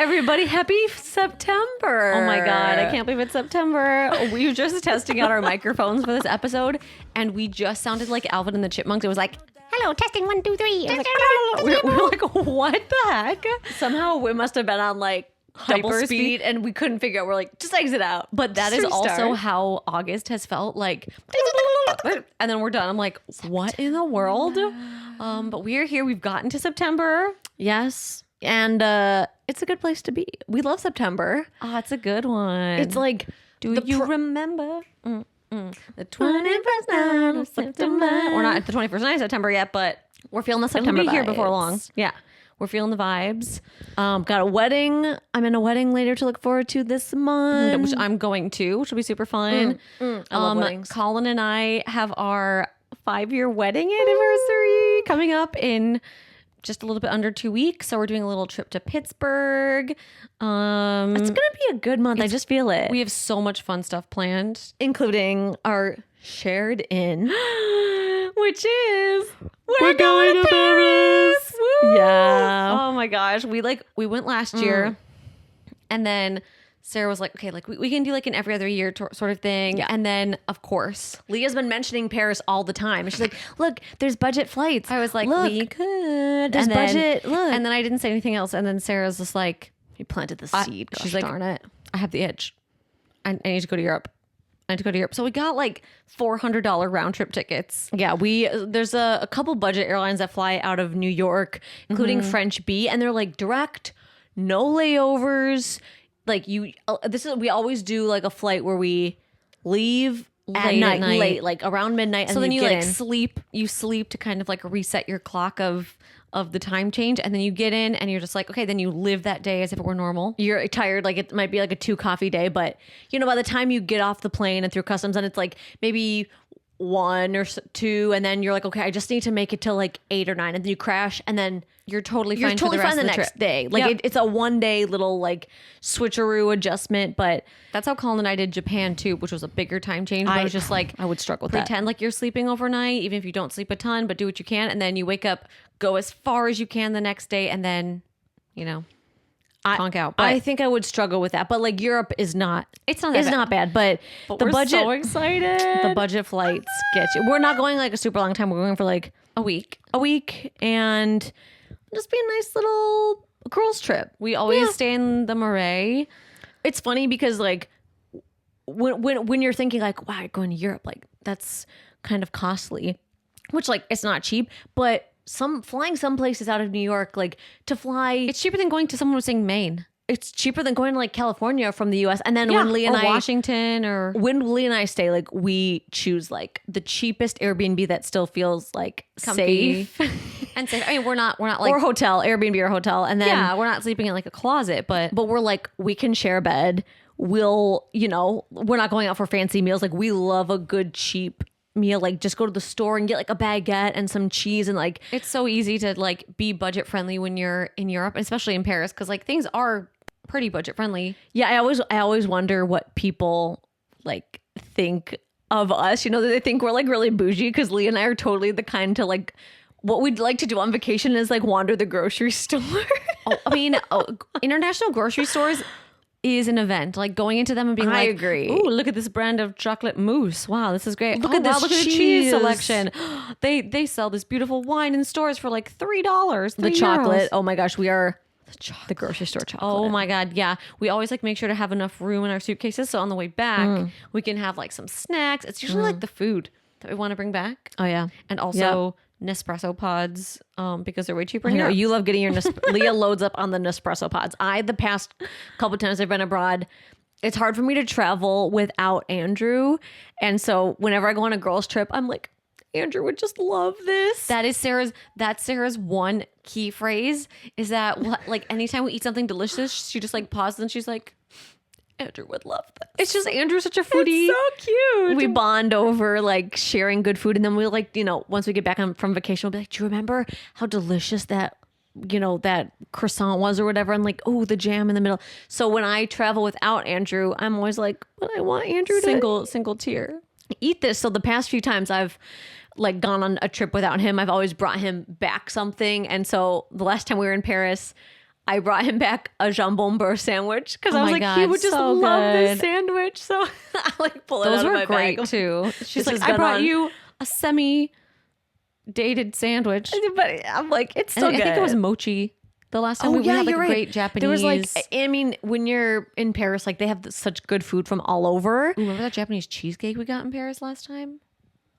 everybody. Happy September. Oh my God. I can't believe it's September. We were just testing out our microphones for this episode and we just sounded like Alvin and the Chipmunks. It was like, Hello, testing 1, 2, 3. we were like, what the heck? Somehow we must have been on like double Hyper speed and we couldn't figure out. We're like, just exit out. But that is also how August has felt, like, and then we're done. I'm like, what in the world? But we are here. We've gotten to September. Yes. And it's a good place to be. We love September. Oh, it's a good one. It's like, do you remember the 21st night of September? We're not at the 21st night of September yet, but we're feeling the September it'll be here vibes. before long. Yeah. We're feeling the vibes. Got a wedding. I'm in a wedding later to look forward to this month. Which I'm going to, which will be super fun. I love weddings. Colin and I have our 5-year wedding anniversary coming up in just a little bit under 2 weeks. So we're doing a little trip to Pittsburgh. It's gonna be a good month. I just feel it. We have so much fun stuff planned, including our shared in, which is we're going to Paris. Woo! Yeah. Oh my gosh. We went last year, and then Sarah was like, okay, like we can do like an every other year sort of thing. Yeah. And then of course Leah's been mentioning Paris all the time. And she's like, look, there's budget flights. I was like, look, we could. there's And then- budget. Look. And then I didn't say anything else. And then Sarah's just like, you planted the seed. Gosh, she's like, darn it. I have the itch. I need to go to Europe. So we got like $400 round trip tickets. Yeah, there's a couple budget airlines that fly out of New York, including French Bee, and they're like direct, no layovers. Like we always do like a flight where we leave at night, late, like around midnight, and So then you get like in. sleep. You sleep to kind of like reset your clock of the time change, and then you get in and you're just like, okay, then you live that day as if it were normal. You're tired, like it might be like a 2 coffee day, but you know, by the time you get off the plane and through customs, and it's like maybe 1 or 2, and then you're like, okay, I just need to make it till like 8 or 9, and then you crash, and then You're totally you're fine totally for the rest fine the of the next trip. day. Like Yep. it's a 1 day little like switcheroo adjustment, but That's how Colin and I did Japan too, which was a bigger time change. But I was just like, I would struggle with that. pretend like you're sleeping overnight, even if you don't sleep a ton, but do what you can, and then you wake up, go as far as you can the next day, and then, you know, conk out. But I think I would struggle with that, but like Europe is not. It's not that It's bad. not bad, but the we're budget. so excited. The budget flights get you. We're not going like a super long time. We're going for like a week. and just be a nice little girls trip. We always stay in the Marais. It's funny because like when you're thinking like, wow, you're going to Europe, like that's kind of costly, which like it's not cheap, but flying some places out of New York, like to fly, It's cheaper than going to someone who's saying Maine. it's cheaper than going to like California from the US. And then when Lee and or I Washington or when Lee and I stay, like we choose like the cheapest Airbnb that still feels like comfy safe, and safe. I mean, we're not like or hotel, Airbnb or hotel, and then yeah, we're not sleeping in like a closet, but we're like, we can share a bed. We'll, you know, we're not going out for fancy meals. Like we love a good cheap meal. Like just go to the store and get like a baguette and some cheese, and like it's so easy to like be budget friendly when you're in Europe, especially in Paris, because like things are pretty budget friendly. yeah, I always wonder what people like think of us. You know, they think we're like really bougie, because Lee and I are totally the kind to like, what we'd like to do on vacation is like wander the grocery store. I mean, international grocery stores is an event. Like going into them and being I like, agree. "Ooh, look at this brand of chocolate mousse. Wow, this is great. Look Oh, at wow, this look at the cheese cheese. selection. They sell this beautiful wine in stores for like $3. The chocolate. Oh my gosh, we are the grocery store chocolate. Oh my God. Yeah. We always like make sure to have enough room in our suitcases. So on the way back, we can have like some snacks. It's usually like the food that we want to bring back. Oh yeah. And also Nespresso pods because they're way cheaper in You know, Europe. you love getting your Leah loads up on the Nespresso pods. The past couple times I've been abroad, it's hard for me to travel without Andrew. And so whenever I go on a girls trip, I'm like, Andrew would just love this. That's Sarah's one key phrase is that like anytime we eat something delicious, she just like pauses and she's like, Andrew would love this. It's just Andrew's such a foodie. It's so cute. We bond over like sharing good food. And then we'll like, you know, once we get back from vacation, we'll be like, do you remember how delicious that, you know, that croissant was or whatever? And like, oh, the jam in the middle. So when I travel without Andrew, I'm always like, but I want Andrew to single tier. eat this. So the past few times I've like gone on a trip without him, I've always brought him back something. And so the last time we were in Paris, I brought him back a jambon beurre sandwich because I was my like, God, he would just so love this good. sandwich. So I like pull it Those out of were my great bag. too. She's This like, has I been brought on- you a semi-dated sandwich. But I'm like, it's And so I good. think it was mochi. The last time Oh, we yeah, had like you're a right. great Japanese. There was like, I mean, when you're in Paris, like they have such good food from all over. remember that Japanese cheesecake we got in Paris last time?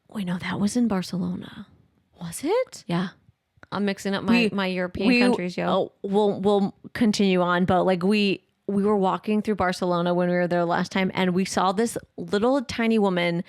Wait, no, that was in Barcelona. Was it? Yeah. I'm mixing up my European countries, yo. Oh, we'll continue on, but like we were walking through Barcelona when we were there last time, and we saw this little tiny woman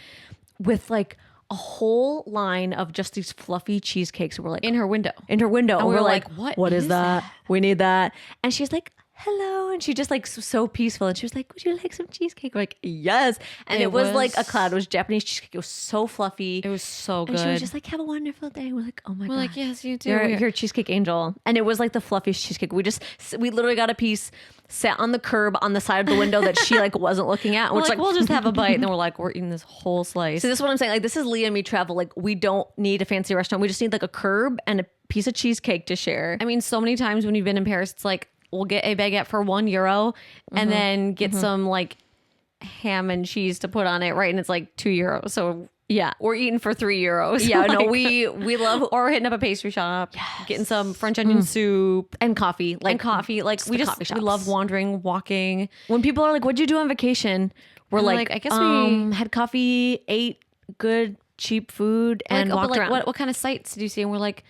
with like a whole line of just these fluffy cheesecakes. We're like In her window. in her window, and we we're were like, like, what is that? We need that. And she's like, hello, and she just like so peaceful, and she was like, would you like some cheesecake? We're like, yes. And it was like a cloud. It was Japanese cheesecake. It was so fluffy. It was so good. And she was just like, have a wonderful day. We're like, oh my We're god. like, yes, you do. You're a cheesecake angel. And it was like the fluffiest cheesecake. We literally got a piece, sat on the curb on the side of the window that she like wasn't looking at. And We're we're like, just we'll just have a bite. And then we're like, we're eating this whole slice. so this is what I'm saying. Like, this is Leah and me travel. Like, we don't need a fancy restaurant. We just need like a curb and a piece of cheesecake to share. I mean, so many times when you've been in Paris, it's like, we'll get a baguette for €1 and then get some like ham and cheese to put on it, right? And it's like €2. So yeah. we're eating for €3. Yeah, no, Like, we love or we're hitting up a pastry shop, getting some French onion soup and coffee. Like and coffee. Like we the just coffee we shops. love wandering, walking. when people are like, what'd you do on vacation? We're I'm like, like, I guess we- had coffee, ate good, cheap food, and Like, walked but like, around what kind of sights did you see? And we're like,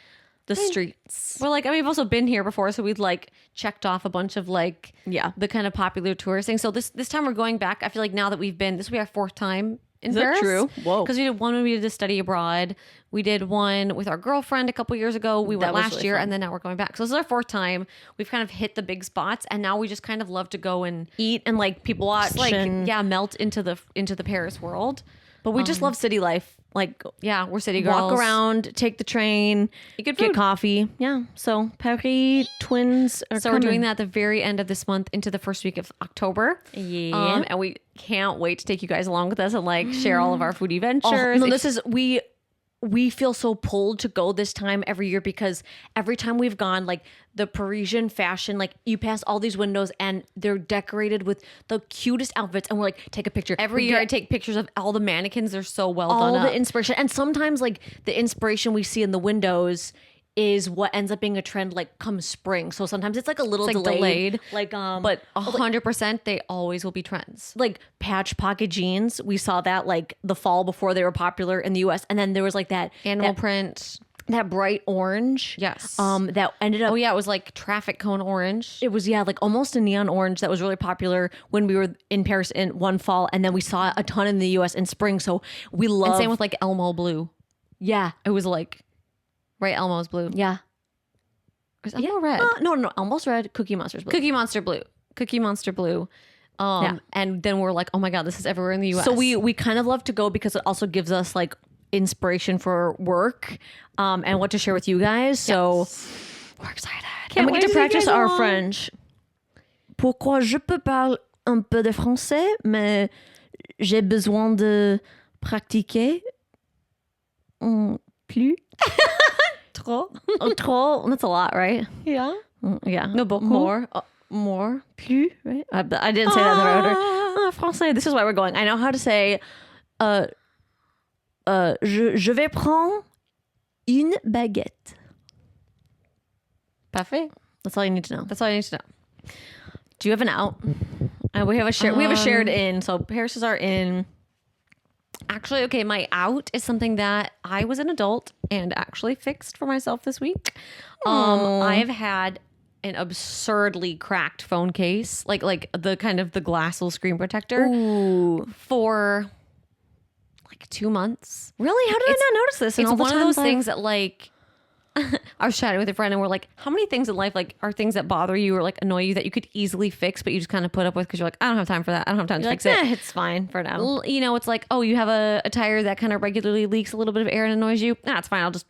the streets. we're like, I mean, we've also been here before, so we'd like checked off a bunch of like Yeah. the kind of popular tourist things. So this time we're going back. I feel like now that we've been, this will be our 4th time in Is that Paris. true? Whoa. Because we did one when we did a study abroad. We did one with our girlfriend a couple years ago. We went That was last really year, fun. and then now we're going back. So this is our 4th time. We've kind of hit the big spots, and now we just kind of love to go and Eat and like people watch. like and, melt into the Paris world. But we just love city life. Like Yeah, we're city girls. walk around, take the train, good get food. coffee. Yeah. So Paris twins are So we're doing that at the very end of this month into the first week of October. Yeah. And we can't wait to take you guys along with us and like share all of our foodie ventures. Oh, no, this is we feel so pulled to go this time every year because every time we've gone, like the Parisian fashion, like you pass all these windows and they're decorated with the cutest outfits, and we're like, take a picture. Every We year I get take pictures of all the mannequins. They're so well all done the up. inspiration, and sometimes like the inspiration we see in the windows is what ends up being a trend like come spring. So sometimes it's like a little It's, like, delayed. delayed. Like But 100% they always will be trends. like patch pocket jeans. We saw that like the fall before they were popular in the US. And then there was like that Animal that, print. that bright orange. Yes. That ended up Oh yeah, it was like traffic cone orange. it was like almost a neon orange that was really popular when we were in Paris in one fall, and then we saw a ton in the US in spring. So we love And same with like Elmo blue. yeah. It was like right Elmo's blue. Yeah. Is Elmo red? No, almost red. Cookie Monster's blue. Cookie Monster blue. Cookie Monster blue. Yeah. And then we're like, oh my god, this is everywhere in the US. So we kind of love to go because it also gives us like inspiration for work and what to share with you guys. So we're excited. And we wait get to to see you practice guys our along. French. Pourquoi je peux parler un peu de français, mais j'ai besoin de pratiquer plus. trop. Trop. That's a lot, right? Yeah. Yeah. No, beaucoup. More. Plus, right? I didn't say that in the right order. Français. This is why we're going. I know how to say je vais prendre une baguette. Parfait. That's all you need to know. That's all I need to know. Do you have an out? We have a shared in. So Paris is our in. Actually, okay, my out is something that I was an adult and actually fixed for myself this week. I've had an absurdly cracked phone case, like the kind of the glass little screen protector for like 2 months. Really? How did I not notice this? And It's all the one of those times I've- things that like I was chatting with a friend and we're like, how many things in life like are things that bother you or like annoy you that you could easily fix, but you just kind of put up with because you're like, I don't have time for that. I don't have time to You're fix like, it. it's fine for now. You know, it's like, oh, you have a tire that kind of regularly leaks a little bit of air and annoys you. Nah, it's fine. I'll just,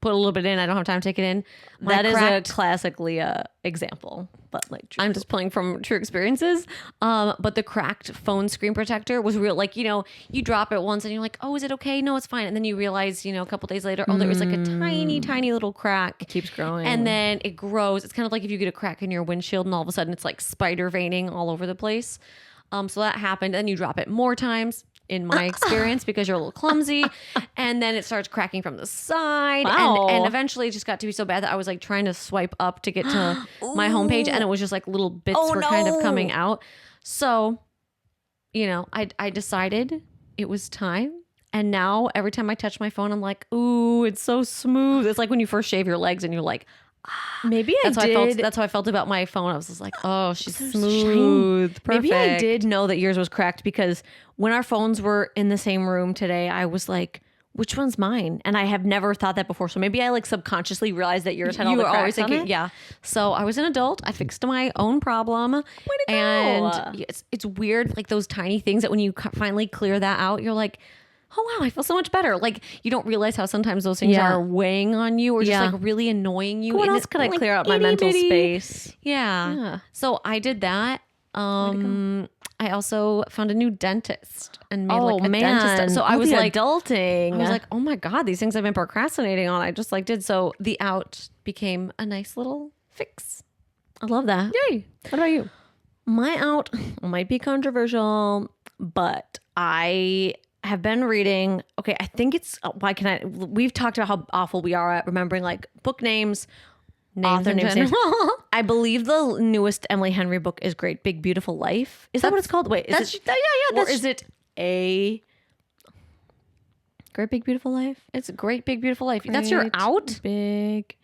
put a little bit in. I don't have time to take it in. That is a classic Leah example, but like I'm just pulling from true experiences. But the cracked phone screen protector was real. Like, you drop it once and you're like, oh, is it okay? No, it's fine. And then you realize, a couple days later, oh, there was like a tiny, tiny little crack. It keeps growing. And then it grows. It's kind of like if you get a crack in your windshield and all of a sudden it's like spider veining all over the place. So that happened. And you drop it more times. In my experience, because you're a little clumsy, and then it starts cracking from the side, and eventually it just got to be so bad that I was like trying to swipe up to get to my homepage, and it was just like little bits were kind of coming out. So, I decided it was time, and now every time I touch my phone, I'm like, ooh, it's so smooth. It's like when you first shave your legs, and you're like. Maybe that's how I felt about my phone. I was just like, oh, she's smooth. Perfect. Maybe I did know that yours was cracked because when our phones were in the same room today, I was like, which one's mine? And I have never thought that before. So maybe I like subconsciously realized that yours had all the cracks always thinking, on it. Yeah. So I was an adult. I fixed my own problem. Way to go. And it's weird, like those tiny things that when you finally clear that out, you're like, oh wow, I feel so much better. Like you don't realize how sometimes those things are weighing on you or just like really annoying you. What else could I clear out my mental space? Yeah. So I did that. I also found a new dentist and made like a dentist. So I was like adulting. I was like, oh my God, these things I've been procrastinating on. I just like did. So the out became a nice little fix. I love that. Yay. What about you? My out might be controversial, but I have been reading. Okay, I think it's we've talked about how awful we are at remembering like book names, author names. I believe the newest Emily Henry book is Great Big Beautiful Life. Is that what it's called? Wait, is it? Yeah. Or is it a Great Big Beautiful Life? It's Great Big Beautiful Life. That's your out? Big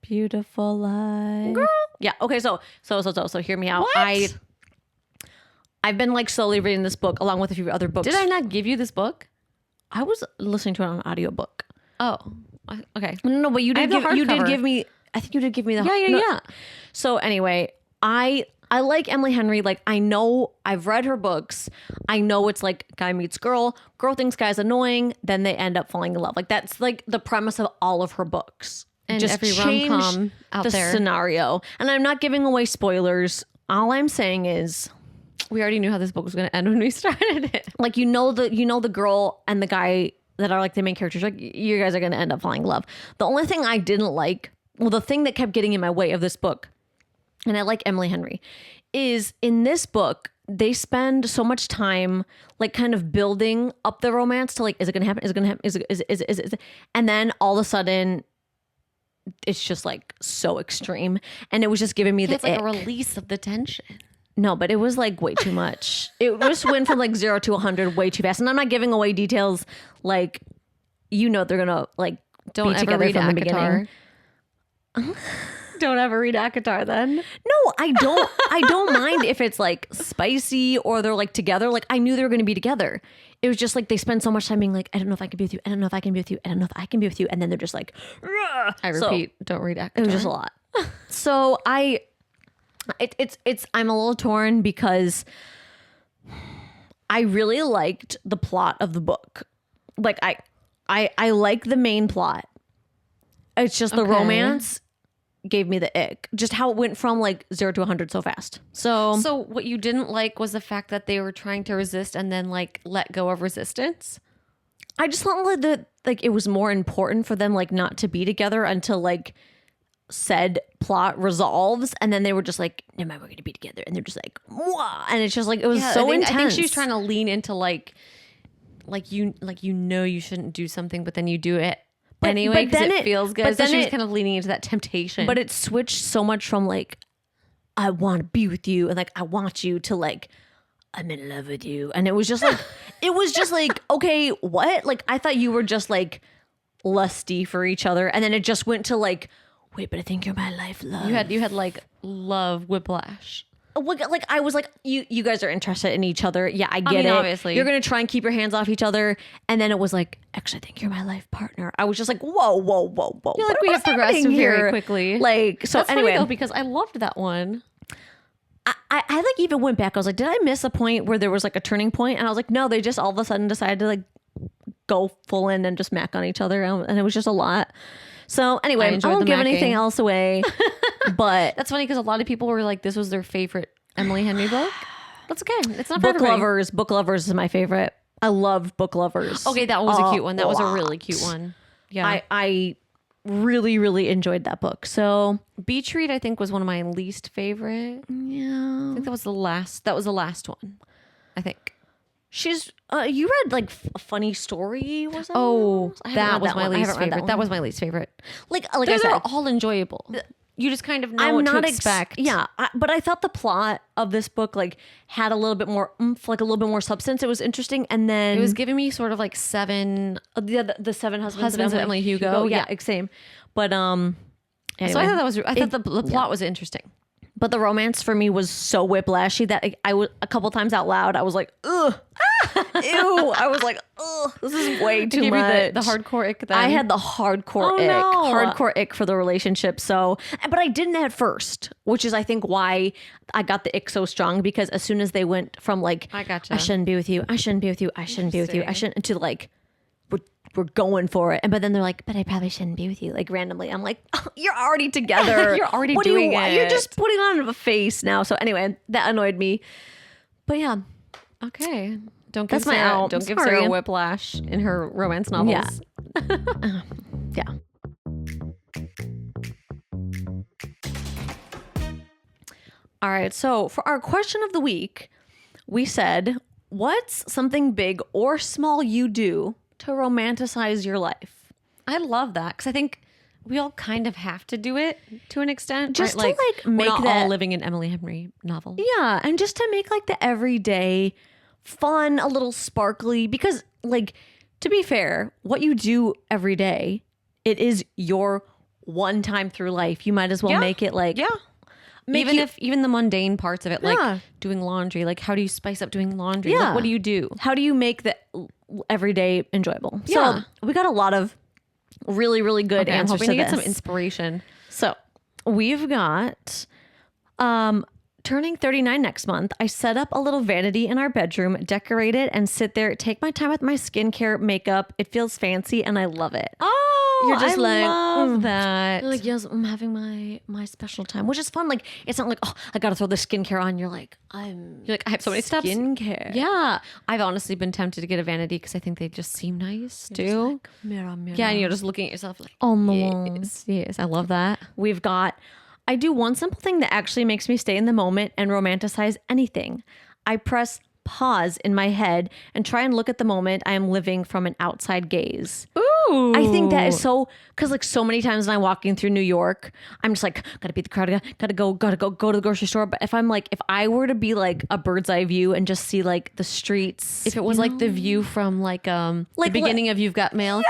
Beautiful Life. Girl. Yeah. Okay. So hear me out. What? I've been like slowly reading this book along with a few other books. Did I not give you this book? I was listening to it on an audiobook. Oh, okay. No, but you did give me. I think you did give me the. Yeah. So anyway, I like Emily Henry. Like I know I've read her books. I know it's like guy meets girl thinks guy's annoying, then they end up falling in love. Like that's like the premise of all of her books. And just every change rom-com out the there. Scenario. And I'm not giving away spoilers. All I'm saying is. We already knew how this book was going to end when we started it. Like the girl and the guy that are like the main characters. Like you guys are going to end up falling in love. The only thing I didn't like, the thing that kept getting in my way of this book, and I like Emily Henry, is in this book they spend so much time like kind of building up the romance to like, is it going to happen? Is it going to happen? Is it? And then all of a sudden. It's just like so extreme, and it was just giving me the it's like a release of the tension. No, but it was like way too much. It just went from like 0 to 100 way too fast. And I'm not giving away details like, they're going to like don't ever read from the beginning. Don't ever read ACOTAR then. No, I don't mind if it's like spicy or they're like together. Like I knew they were going to be together. It was just like they spend so much time being like, I don't know if I can be with you. I don't know if I can be with you. I don't know if I can be with you. And then they're just like, Rah! I repeat, don't read ACOTAR. It was just a lot. So I'm a little torn because I really liked the plot of the book. Like I like the main plot. It's just the romance gave me the ick. Just how it went from like 0 to 100 so fast. So what you didn't like was the fact that they were trying to resist and then like let go of resistance. I just thought that like it was more important for them like not to be together until like said plot resolves, and then they were just like, never mind, we're gonna be together, and they're just like, wah, and it's just like it was so intense. I think she was trying to lean into like you shouldn't do something, but then you do it anyway because it feels good. But then she was kind of leaning into that temptation. But it switched so much from like, I want to be with you, and like I want you, to like, I'm in love with you, and it was just like, okay, what? Like I thought you were just like lusty for each other, and then it just went to like, wait, but I think you're my life, love. You had like love whiplash. Like I was like, you guys are interested in each other. Yeah, I get it. Obviously, you're gonna try and keep your hands off each other, and then it was like, actually, I think you're my life partner. I was just like, whoa. Yeah, like we have progressed very quickly. Like so. That's anyway, funny though, because I loved that one. I like even went back. I was like, did I miss a point where there was like a turning point? And I was like, no, they just all of a sudden decided to like go full in and just mac on each other, and it was just a lot. So anyway, I enjoyed won't the give macking. anything else away, but That's funny because a lot of people were like, this was their favorite Emily Henry book. That's okay. It's not for Book everybody. Lovers is my favorite. I love Book Lovers. Okay, that was a cute one. That was a really cute one. Yeah. I really, really enjoyed that book. So Beach Read, I think, was one of my least favorite. yeah, I think that was the last one. I think. she's you read like a funny story, was that? Oh, I haven't that read was my one. I least haven't read favorite. That was my least favorite. like Those I said, are all enjoyable. You just kind of know I'm what not to expect. but I thought the plot of this book like had a little bit more oomph, like a little bit more substance. It was interesting, and then It was giving me sort of like Seven. the Seven Husbands Husbands of Emily Hugo. Yeah, Yeah. same. But So I anyway. thought that was. I thought the plot was interesting. But the romance for me was so whiplashy that I was a couple times out loud. I was like, ugh, ew. I was like, ugh, this is way too Give much. you the hardcore ick. Then I had the hardcore Oh, ick, no. hardcore ick for the relationship. So, but I didn't at first, which is I think why I got the ick so strong, because as soon as they went from like, I gotcha. I shouldn't be with you, I shouldn't be with you, I shouldn't be with you, I shouldn't, to like, we're going for it. And but then they're like, but I probably shouldn't be with you, like randomly. I'm like, oh, you're already together. You're already what doing do you, You're it. just putting on a face now. So anyway, that annoyed me. But yeah, Okay. Don't give That's my Sarah, out. Don't give Sorry. Sarah whiplash in her romance novels. Yeah. yeah. All right. So for our question of the week, we said, what's something big or small you do to romanticize your life? I love that because I think we all kind of have to do it to an extent. Just right? to, like, make we're not that- all living an Emily Henry novel. Yeah. And just to make like the everyday fun, a little sparkly, because like, to be fair, what you do every day, it is your one time through life. You might as well Yeah. make it like, Yeah. Even the mundane parts of it, like Yeah. doing laundry, like how do you spice up doing laundry? Yeah. Like, what do you do? how do you make the everyday enjoyable? Yeah. So we got a lot of really, really good Okay, I'm answers hoping to to get this. some inspiration. So we've got turning 39 next month. I set up a little vanity in our bedroom, decorate it, and sit there, take my time with my skincare, makeup. It feels fancy and I love it. Oh, You're just I like, love that. You're like, yes, I'm having my special time, which is fun. Like, it's not like, oh, I gotta throw the skincare on. You're like, You're like, I have so many steps. skincare. Yeah, I've honestly been tempted to get a vanity because I think they just seem nice too. Mirror, mirror. Yeah, and you're just looking at yourself like, on the wall. yes, I love that. We've got, I do one simple thing that actually makes me stay in the moment and romanticize anything. I press pause in my head and try and look at the moment I am living from an outside gaze. Ooh, I think that is so, because like so many times when I'm walking through New York, I'm just like, gotta beat the crowd, gotta go to the grocery store. But if I'm like, if I were to be like a bird's eye view and just see like the streets, if it was like the view from like the beginning of You've Got Mail.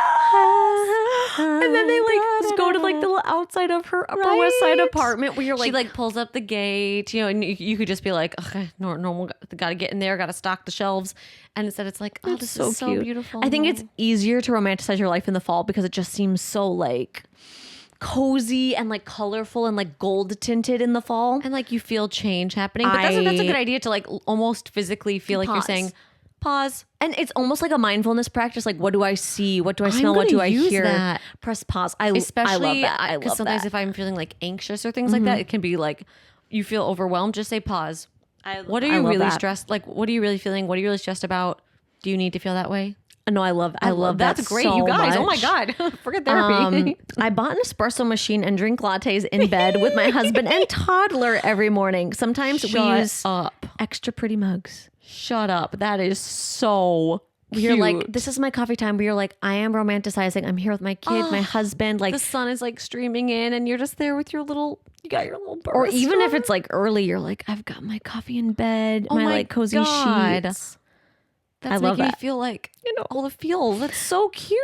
and then they like just go to like the little outside of her Upper West Side apartment where you're She like, like pulls up the gate, you know, and you could just be like, okay, normal, got to get in there, got to stock the shelves, and instead it's like, oh, this is so cute. beautiful. I think it's easier to romanticize your life in the fall because it just seems so like cozy and like colorful and like gold tinted in the fall. and like you feel change happening, but that's a good idea to like almost physically feel like you're Pause. saying pause. And it's almost like a mindfulness practice. Like, what do I see? What do I smell? What gonna do I use hear? that. Press pause. Especially I love that. I because love sometimes that. if I'm feeling like anxious or things like that, it can be like you feel overwhelmed. Just say pause. What are I you love really that. stressed? Like, what are you really feeling? What are you really stressed about? Do you need to feel that way? No, I love that. That's great, so you guys. Oh my much. god, forget therapy. I bought an espresso machine and drink lattes in bed with my husband and toddler every morning. Sometimes we Shut use up. extra pretty mugs. Shut up. That is so You're like, cute. this is my coffee time. But you're like, I am romanticizing. I'm here with my kid, my husband. Like, the sun is like streaming in, and you're just there with your little. You got your little. or even if barista. it's like early, you're like, I've got my coffee in bed, Oh my my like cozy God. sheets. that's I love making that. me feel like all the feels. That's so cute.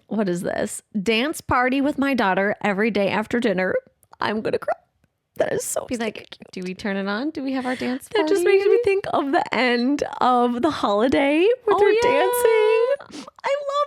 What is this? Dance party with my daughter every day after dinner. I'm gonna cry. That is so. Be like, do we turn it on? Do we have our dance? That just makes me think of the end of the holiday where they're dancing. I love.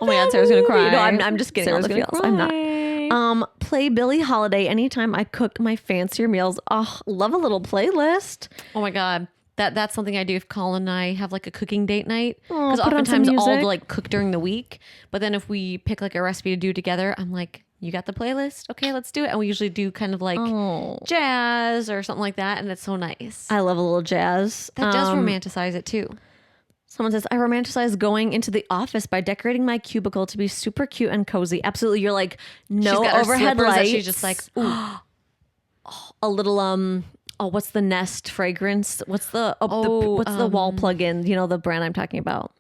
Oh my God, that Sarah's gonna movie. cry. No, I'm just getting all Sarah's the gonna feels. I'm not. cry. Play Billie Holiday anytime I cook my fancier meals. Oh, love a little playlist. Oh my god. That's something I do if Colin and I have like a cooking date night. Aw, Because put on some oftentimes I'll music. like cook during the week. But then if we pick like a recipe to do together, I'm like, you got the playlist? Okay, let's do it. And we usually do kind of like jazz or something like that. And it's so nice. I love a little jazz. That does romanticize it too. Someone says, I romanticize going into the office by decorating my cubicle to be super cute and cozy. Absolutely. You're like, no She's got her overhead slippers that lights. she's just like, ooh. A little, what's the Nest fragrance? What's the wall plug-in? You know, the brand I'm talking about.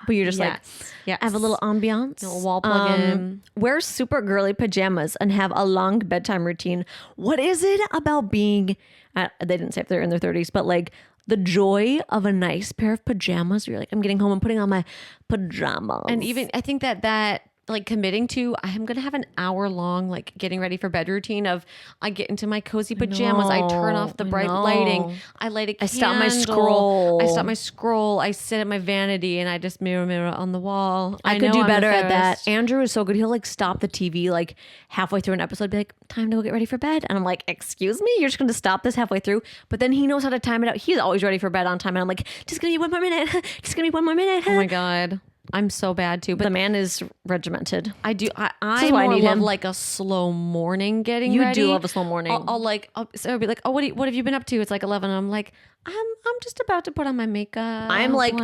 But you're just like, yes. I have a little ambiance. Little wall plug-in. Wear super girly pajamas and have a long bedtime routine. What is it about being, they didn't say if they're in their 30s, but like the joy of a nice pair of pajamas where you're like, I'm getting home, I'm putting on my pajamas. And even I think that like committing to, I'm gonna have an hour long like getting ready for bed routine of I get into my cozy pajamas, I turn off the bright lighting, I light a candle, I stop my scroll. I sit at my vanity and I just mirror on the wall. I could know do I'm better at embarrassed. that. Andrew is so good. He'll like stop the TV like halfway through an episode, be like, time to go get ready for bed. And I'm like, excuse me, you're just going to stop this halfway through. But then he knows how to time it out. He's always ready for bed on time. And I'm like, just give me one more minute. Just give me one more minute. Oh my God. I'm so bad too. But The man is regimented. I do. I is why I more need love him. like a slow morning getting You ready. do love a slow morning. So I'll be like, oh, what have you been up to? It's like 11. I'm like, I'm just about to put on my makeup. I'm like,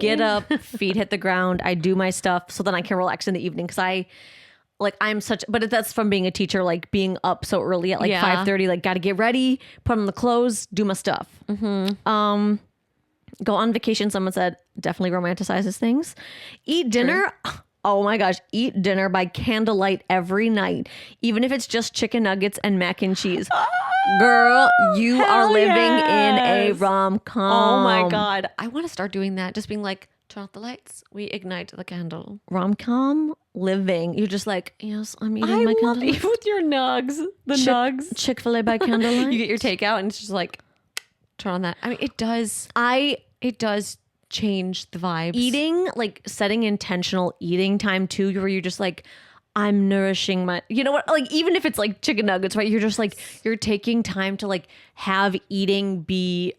get up, feet hit the ground. I do my stuff so then I can relax in the evening because but that's from being a teacher, like being up so early at like 5:30, like got to get ready, put on the clothes, do my stuff. Go on vacation. Someone said definitely romanticizes things. Eat dinner. Oh my gosh. Eat dinner by candlelight every night, even if it's just chicken nuggets and mac and cheese. Girl, you are living in a rom-com. Oh my God. I want to start doing that. Just being like, turn off the lights. We ignite the candle. Rom-com living. You're just like, yes, I'm eating I my love candlelight. you with your nugs. The nugs. Chick-fil-A by candlelight. You get your takeout and it's just like, turn on that. I mean, it does change the vibes. Eating, like setting intentional eating time too, where you're just like, I'm nourishing my, you know what, like even if it's like chicken nuggets, right? You're just like, you're taking time to like have eating be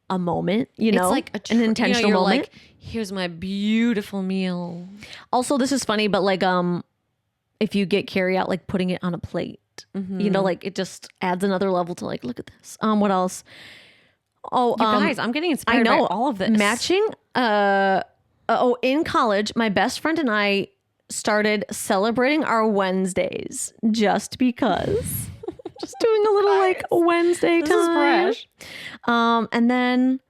a moment, you know, it's like an intentional you're moment. Like, here's my beautiful meal. Also, this is funny, but like, if you get carry out, like putting it on a plate, you know, like it just adds another level to like, look at this. What else? Oh, You guys, I'm getting inspired by all of this. Matching. In college, my best friend and I started celebrating our Wednesdays just because. Just doing a little like Wednesday This time. is fresh. And then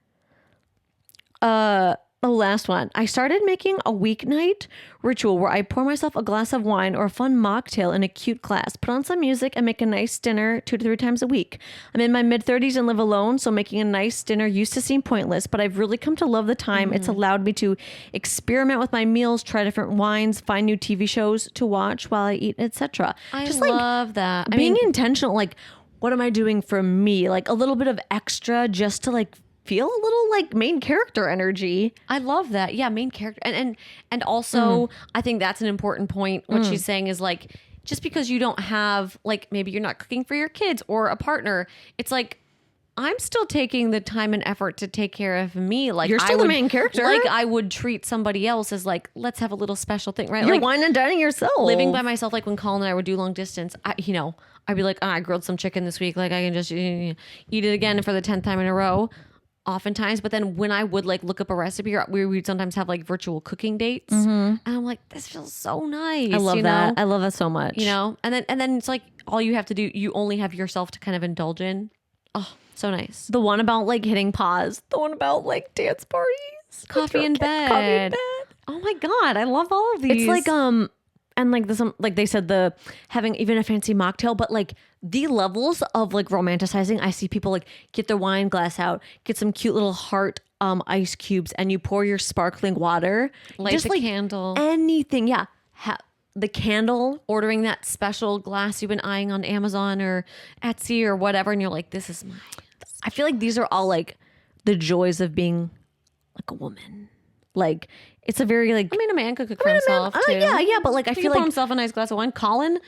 the last one. I started making a weeknight ritual where I pour myself a glass of wine or a fun mocktail in a cute glass, put on some music, and make a nice dinner 2 to 3 times a week. I'm in my mid-30s and live alone, so making a nice dinner used to seem pointless, but I've really come to love the time. It's allowed me to experiment with my meals, try different wines, find new TV shows to watch while I eat, etc. I Just love that. I being mean, intentional, like, what am I doing for me? Like a little bit of extra just to like feel a little like main character energy. I love that. Yeah, main character. And also I think that's an important point. What she's saying is like, just because you don't have like, maybe you're not cooking for your kids or a partner, it's like, I'm still taking the time and effort to take care of me. Like You're still the main character. Like I would treat somebody else as like, let's have a little special thing, right? You're Like wine and dining yourself. living by myself, like when Colin and I would do long distance, I'd be like, I grilled some chicken this week. Like I can just eat it again for the 10th time in a row. Oftentimes, but then when I would like look up a recipe, or we would sometimes have like virtual cooking dates, and I'm like, this feels so nice. I love you that. know? I love that so much. You know, and then it's like all you have to do, you only have yourself to kind of indulge in. Oh, so nice. The one about like hitting pause. The one about like dance parties. Coffee in bed. Coffee in bed. Oh my God, I love all of these. It's like and like this like they said, the having even a fancy mocktail, but like the levels of like romanticizing. I see people like get their wine glass out, get some cute little heart ice cubes, and you pour your sparkling water, light just the like candle. anything. Yeah, the candle. Ordering that special glass you've been eyeing on Amazon or Etsy or whatever, and you're like, this is mine. I feel like these are all like the joys of being like a woman. Like it's a very like. I mean, a man could cook for himself too. Yeah, but like I He feel could pour like himself a nice glass of wine. Colin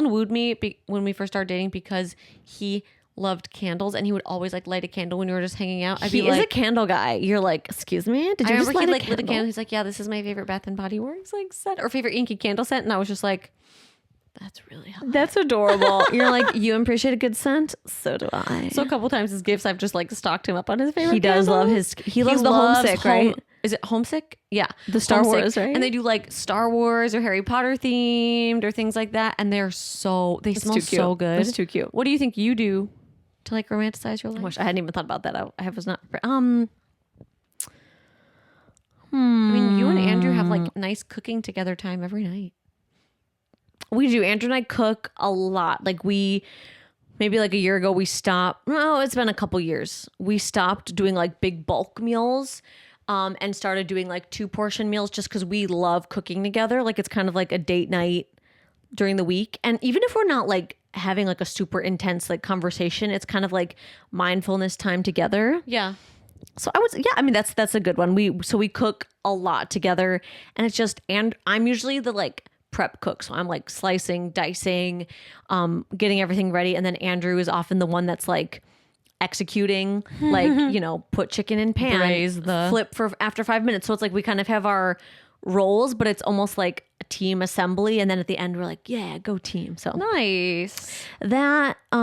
wooed me when we first started dating because he loved candles, and he would always like light a candle when we were just hanging out. He is a candle guy. You're like, excuse me, did you just light a candle? He's like, yeah, this is my favorite Bath and Body Works like scent or favorite inky candle scent, and I was just like, that's really helpful. That's adorable. You're like, you appreciate a good scent? So do I. So a couple times his gifts, I've just like stocked him up on his favorite. He does candles. love his. He loves the Homesick, right? Is it Homesick? Yeah, the Star Wars, right? And they do like Star Wars or Harry Potter themed or things like that, and they smell so good. That's too cute. What do you think you do to like romanticize your life? I wish I hadn't even thought about that. I was not. I mean, you and Andrew have like nice cooking together time every night. We do. Andrew and I cook a lot. Like maybe like a year ago, we stopped. No, it's been a couple years. We stopped doing like big bulk meals. And started doing like 2-portion meals just because we love cooking together. Like it's kind of like a date night during the week. And even if we're not like having like a super intense like conversation, it's kind of like mindfulness time together. Yeah. So I mean, that's a good one. We cook a lot together, and it's just, and I'm usually the like prep cook. So I'm like slicing, dicing, getting everything ready. And then Andrew is often the one that's like executing, like, you know, put chicken in pan, braise the flip for after 5 minutes. So it's like we kind of have our roles, but it's almost like a team assembly. And then at the end, we're like, yeah, go team. So nice. That, yeah,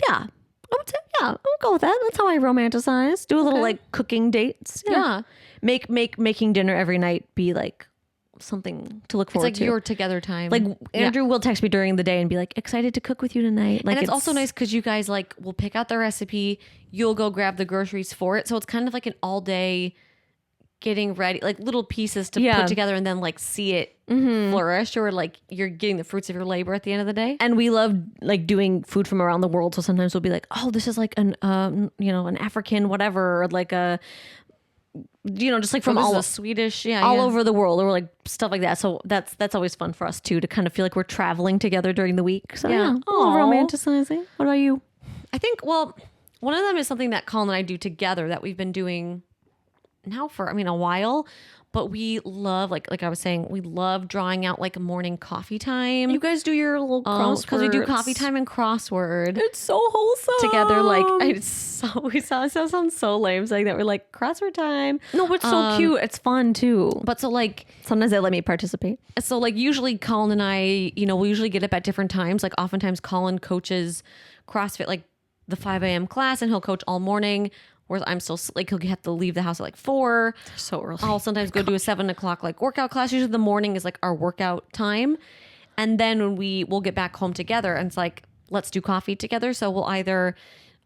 I would say, yeah, I'll go with that. That's how I romanticize. Do a little like cooking dates. Yeah. Making dinner every night be like something to look forward to. It's like your together time. Like Andrew will text me during the day and be like, excited to cook with you tonight. Like and it's also nice because you guys like will pick out the recipe. You'll go grab the groceries for it. So it's kind of like an all day getting ready, like little pieces to put together and then like see it flourish, or like you're getting the fruits of your labor at the end of the day. And we love like doing food from around the world. So sometimes we'll be like, oh, this is like an African whatever, or like a, you know, just like from all Swedish, all over the world, or like stuff like that. So that's always fun for us too, to kind of feel like we're traveling together during the week. So yeah, romanticizing. What about you? I think, well, one of them is something that Colin and I do together that we've been doing now for, a while. But we love, like I was saying, we love drawing out like a morning coffee time. You guys do your little crosswords. Because we do coffee time and crossword. It's so wholesome. Together, like, it sounds so lame saying that. We're like, crossword time. No, but it's so cute. It's fun too. But so like, sometimes they let me participate. So like usually Colin and I, we usually get up at different times. Like oftentimes Colin coaches CrossFit, like the 5 a.m. class, and he'll coach all morning. Whereas I'm still like, he'll have to leave the house at like 4. So early. I'll sometimes go do a 7 o'clock like workout class. Usually the morning is like our workout time. And then when we'll get back home together, and it's like, let's do coffee together. So we'll either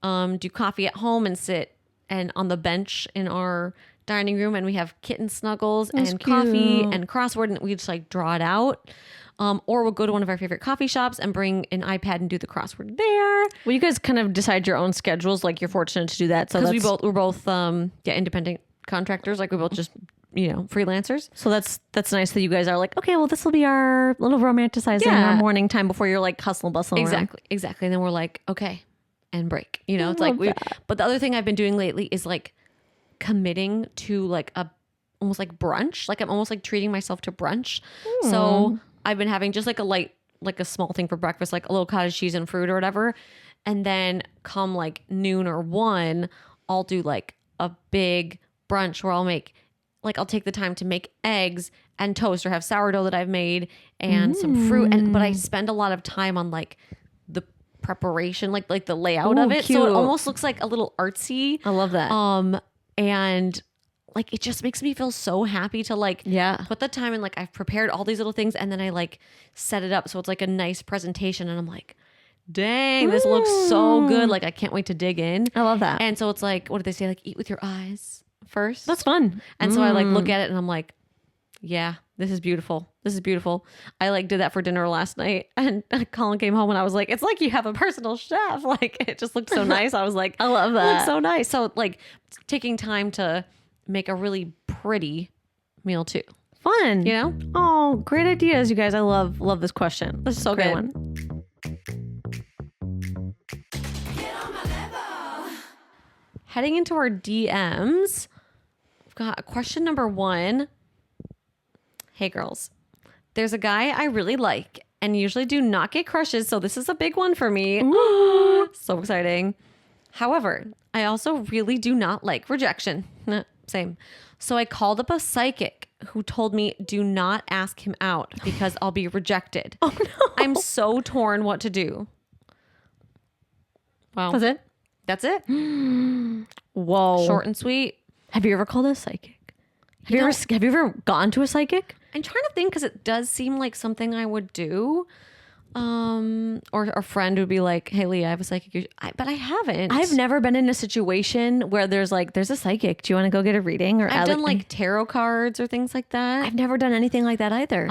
do coffee at home and sit and on the bench in our dining room, and we have kitten snuggles and coffee and crossword, and we just like draw it out. Or we'll go to one of our favorite coffee shops and bring an iPad and do the crossword there. Well, you guys kind of decide your own schedules. Like you're fortunate to do that. So because we're both independent contractors. Like we both just freelancers. So that's nice that you guys are like, okay, well, this will be our little romanticizing our morning time before you're like hustle bustling. Exactly. And then we're like, okay, and break. It's like But the other thing I've been doing lately is like committing to like almost like brunch. Like I'm almost like treating myself to brunch. So I've been having just like a small thing for breakfast, like a little cottage cheese and fruit or whatever. And then come like noon or 1, I'll do like a big brunch where I'll take the time to make eggs and toast, or have sourdough that I've made and some fruit. But I spend a lot of time on like the preparation, like the layout of it. Cute. So it almost looks like a little artsy. I love that. And like, it just makes me feel so happy to like put the time in. Like I've prepared all these little things, and then I like set it up so it's like a nice presentation, and I'm like, dang, this looks so good. Like I can't wait to dig in. I love that. And so it's like, what do they say? Like, eat with your eyes first. That's fun. And so I like look at it and I'm like, yeah, this is beautiful. This is beautiful. I like did that for dinner last night, and Colin came home and I was like, it's like you have a personal chef. Like it just looked so nice. I was like, I love that. It looks so nice. So like taking time to make a really pretty meal too. Fun. Oh, great ideas, you guys. I love this question. This is so great good. One. Heading into our DMs, we've got question number 1. Hey girls, there's a guy I really like, and usually do not get crushes. So this is a big one for me. So exciting. However, I also really do not like rejection. Same. So I called up a psychic who told me do not ask him out because I'll be rejected. Oh no. I'm so torn what to do. Wow. That's it? That's it. Whoa. Short and sweet. Have you ever called a psychic? Have you ever gone to a psychic? I'm trying to think because it does seem like something I would do. Or a friend would be like, "Hey, Leah, I have a psychic," but I haven't. I've never been in a situation where there's a psychic. Do you want to go get a reading? Or I've done like tarot cards or things like that. I've never done anything like that either.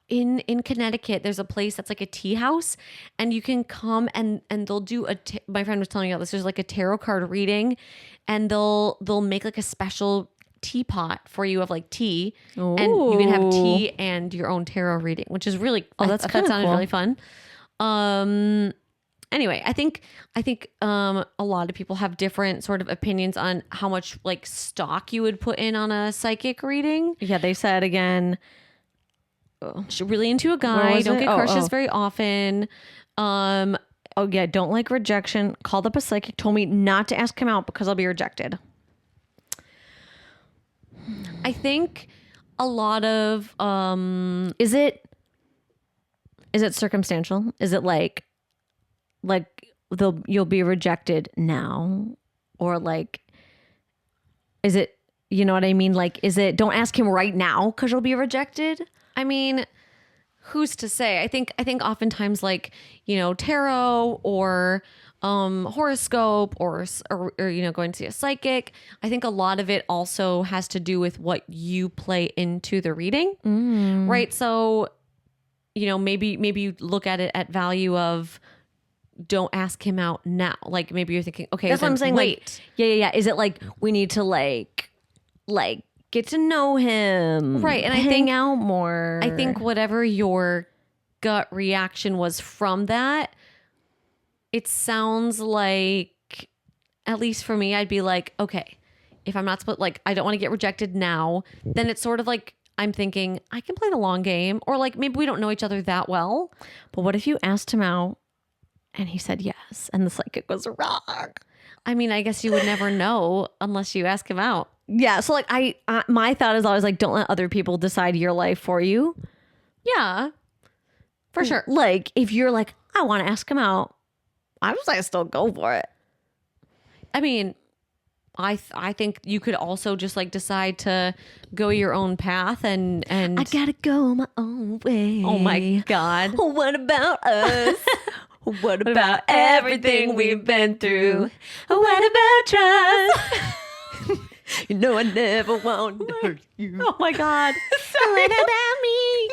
In Connecticut, there's a place that's like a tea house, and you can come and they'll do my friend was telling me about this. There's like a tarot card reading, and they'll make like a special teapot for you of like tea, and you can have tea and your own tarot reading, which is really that sounded cool. really fun. Anyway, I think a lot of people have different sort of opinions on how much like stock you would put in on a psychic reading. Yeah, they said again. Really into a guy, don't get crushes very often. Oh yeah, don't like rejection. Called up a psychic, told me not to ask him out because I'll be rejected. I think a lot of is it circumstantial? Is it like you'll be rejected now, or like is it, you know what I mean? Like, is it don't ask him right now because you'll be rejected? I mean, who's to say? I think oftentimes like, tarot or horoscope or going to see a psychic. I think a lot of it also has to do with what you play into the reading, right? So, maybe you look at it at value of don't ask him out now. Like maybe you're thinking, okay, that's what I'm saying. Wait. Like, yeah. Is it like we need to like get to know him, right? And hang out more. I think whatever your gut reaction was from that, it sounds like, at least for me, I'd be like, okay, if I'm not supposed, like, I don't want to get rejected now, then it's sort of like I'm thinking I can play the long game, or like maybe we don't know each other that well. But what if you asked him out and he said yes, and the psychic was wrong? I mean, I guess you would never know unless you ask him out. Yeah. So like my thought is always like, don't let other people decide your life for you. Yeah, for sure. Like if you're like, I want to ask him out, I was like, still go for it. I mean, I think you could also just like decide to go your own path and I gotta go my own way. Oh my God. What about us? What about everything we've been through? What about trust? You know I never want to hurt you. Oh my God. What about me?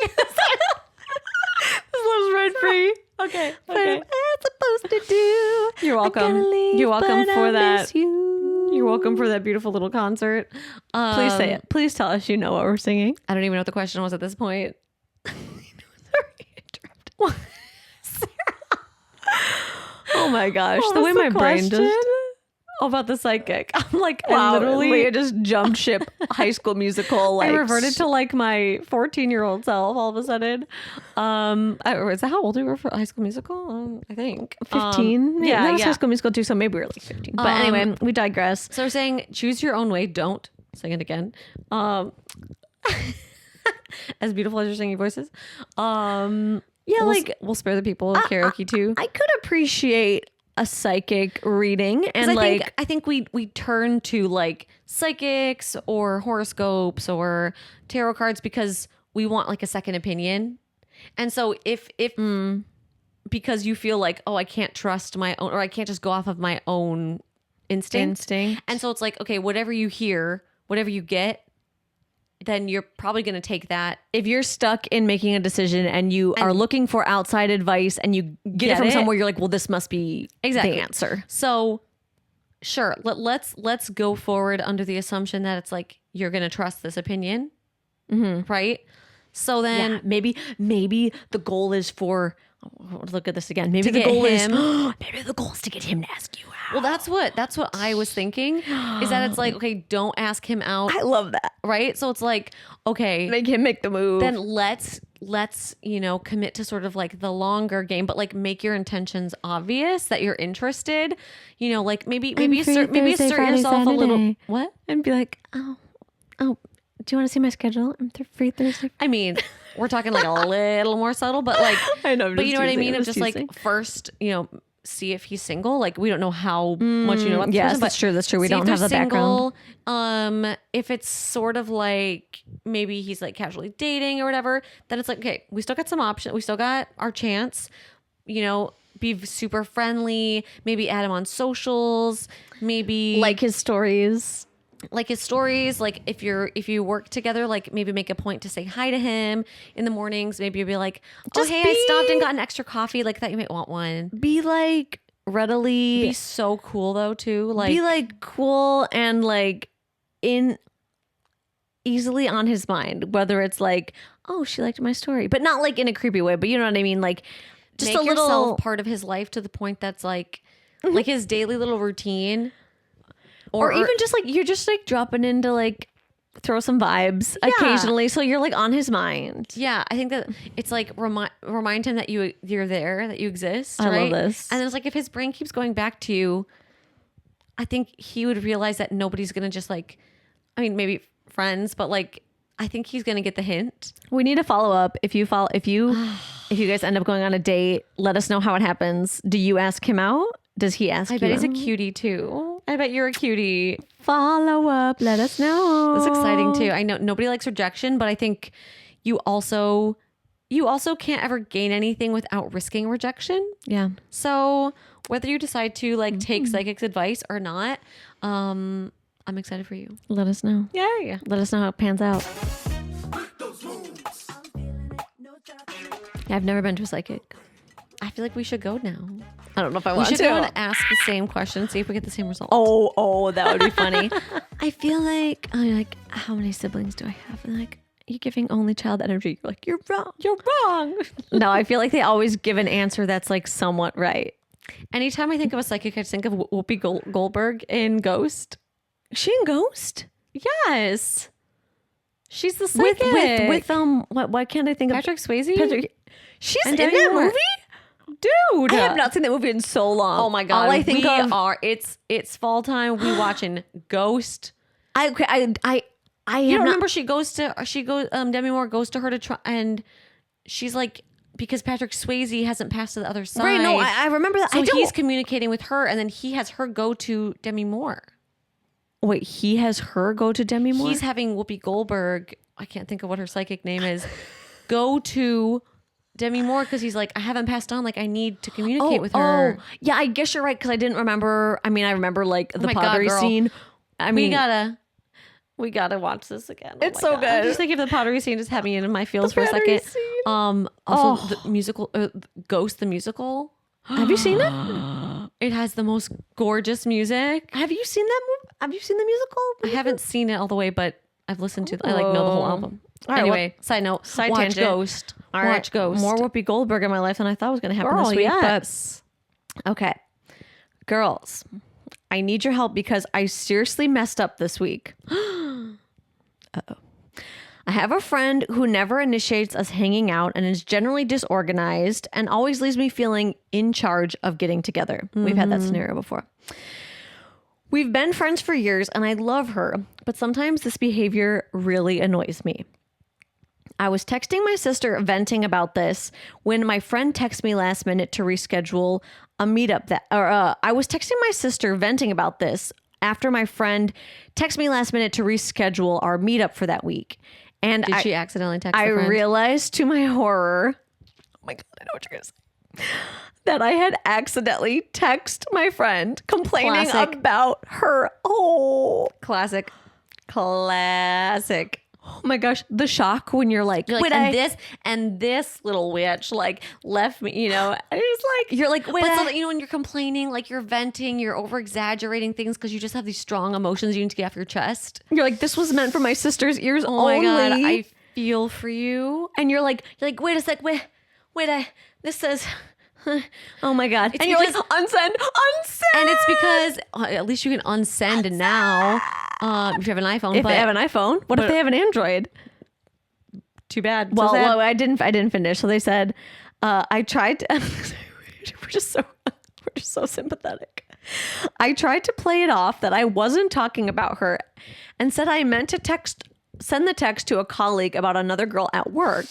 This was rent free. Okay. What am I supposed to do? You're welcome. Leave, You're welcome for that. You're welcome for that beautiful little concert. Please say it. Please tell us you know what we're singing. I don't even know what the question was at this point. Sorry, oh my gosh. The way my brain just... about the psychic. I'm like, wow, literally Leah just jumped ship High School Musical. Like, I reverted to like my 14-year-old self all of a sudden. Is that how old we were for High School Musical? I think 15. Yeah, that was yeah. High School Musical too, so maybe we were like 15. But anyway, we digress. So we're saying choose your own way. Don't sing it again. As beautiful as your singing voices. Yeah, we'll spare the people karaoke too. I could appreciate a psychic reading, and I think we turn to like psychics or horoscopes or tarot cards because we want like a second opinion. And so if because you feel like, oh, I can't trust my own, or I can't just go off of my own instinct. And so it's like, okay, whatever you hear, whatever you get, then you're probably going to take that. If you're stuck in making a decision and you are looking for outside advice and you get it from somewhere, you're like, well, this must be the answer. So sure, let's go forward under the assumption that it's like, you're going to trust this opinion. Right? So then maybe the goal is for, look at this again. Maybe the goal is to get him to ask you out. Well, that's what I was thinking, is that it's like, okay, don't ask him out. I love that. Right? So it's like, okay, make him make the move. Then let's let's, commit to sort of like the longer game, but like make your intentions obvious that you're interested. Like maybe assert yourself a little. What? And be like, oh, do you want to see my schedule? I'm free Thursday. I mean, we're talking like a little more subtle, but like, I know, but you know what I mean? Of just like first, see if he's single. Like we don't know how much you know about this person, but that's true. We don't have the background. If it's sort of like maybe he's like casually dating or whatever, then it's like, okay, we still got some options. We still got our chance, be super friendly, maybe add him on socials, maybe like his stories. Like if you work together, like maybe make a point to say hi to him in the mornings. Maybe you'll be like, I stopped and got an extra coffee. Like that you might want one. Be like readily. Be so cool though too. Like be like cool and like easily on his mind. Whether it's like, oh, she liked my story, but not like in a creepy way. But you know what I mean? Like just make a little yourself part of his life to the point that's like his daily little routine. Or even just like you're just like dropping in to like throw some vibes occasionally, so you're like on his mind. Yeah, I think that it's like remind him that you're there, that you exist. I right? love this. And it's like if his brain keeps going back to you, I think he would realize that nobody's gonna just like, I mean, maybe friends, but like I think he's gonna get the hint. We need a follow up. If you guys end up going on a date, let us know how it happens. Do you ask him out? Does he ask you? I bet he's a cutie too. I bet you're a cutie. Follow up. Let us know. That's exciting too. I know nobody likes rejection, but I think you also can't ever gain anything without risking rejection. Yeah. So whether you decide to like take psychic's advice or not, I'm excited for you. Let us know. Yeah. Let us know how it pans out. I've never been to a psychic. I feel like we should go now. I don't know if I want to. We should go and ask the same question, see if we get the same result. Oh, that would be funny. I feel like, how many siblings do I have? And like, you're giving only child energy. You're like, you're wrong. You're wrong. No, I feel like they always give an answer that's like somewhat right. Anytime I think of a psychic, I just think of Whoopi Goldberg in Ghost. Is she in Ghost? Yes. She's the psychic. With why can't I think of Patrick Swayze? She's in that movie? Dude, I have not seen that movie in so long. Oh my god! All I think it's fall time. We watching Ghost. I You don't remember Demi Moore goes to her to try, and she's like, because Patrick Swayze hasn't passed to the other side. Right? No, I remember that. So he's communicating with her, and then he has her go to Demi Moore. Wait, he has her go to Demi Moore? He's having Whoopi Goldberg. I can't think of what her psychic name is. Go to Demi Moore because he's like, I haven't passed on. Like, I need to communicate with her. Oh, yeah, I guess you're right because I didn't remember. I mean, I remember like the pottery scene. I mean, we gotta watch this again. It's so good. I'm just thinking of the pottery scene just had me in my feels for a second. Also, the musical, Ghost the musical. Have you seen it? It has the most gorgeous music. Have you seen that movie? Have you seen the musical? I haven't seen it all the way, but I've listened to. I like know the whole album. All right, anyway, side note. Side watch tangent. Ghost. All watch right, Ghost. More Whoopi Goldberg in my life than I thought was going to happen this week. Yes. But okay, girls, I need your help because I seriously messed up this week. Uh-oh. I have a friend who never initiates us hanging out and is generally disorganized and always leaves me feeling in charge of getting together. We've had that scenario before. We've been friends for years and I love her, but sometimes this behavior really annoys me. I was texting my sister venting about this when my friend texted me last minute to reschedule a meetup I was texting my sister venting about this after my friend texted me last minute to reschedule our meetup for that week. And did she accidentally text I the friend? realized to my horror, oh my God, I know what you're going to say, that I had accidentally texted my friend complaining about her. Oh, Classic. oh my gosh, the shock when you're like and this little witch like left me, you know. And it's like you're like, but so that, you know, when you're complaining, like you're venting, you're over exaggerating things because you just have these strong emotions you need to get off your chest. You're like, this was meant for my sister's ears only. Oh my God, I feel for you. And you're like, wait a sec, this says. Oh my God. It's and you're like, unsend. And it's because at least you can unsend now if you have an iPhone. If they have an iPhone. What if they have an Android? Too bad. Well, So sad. I didn't finish. So they said, I tried to, we're just so sympathetic. I tried to play it off that I wasn't talking about her and said I meant to send the text to a colleague about another girl at work.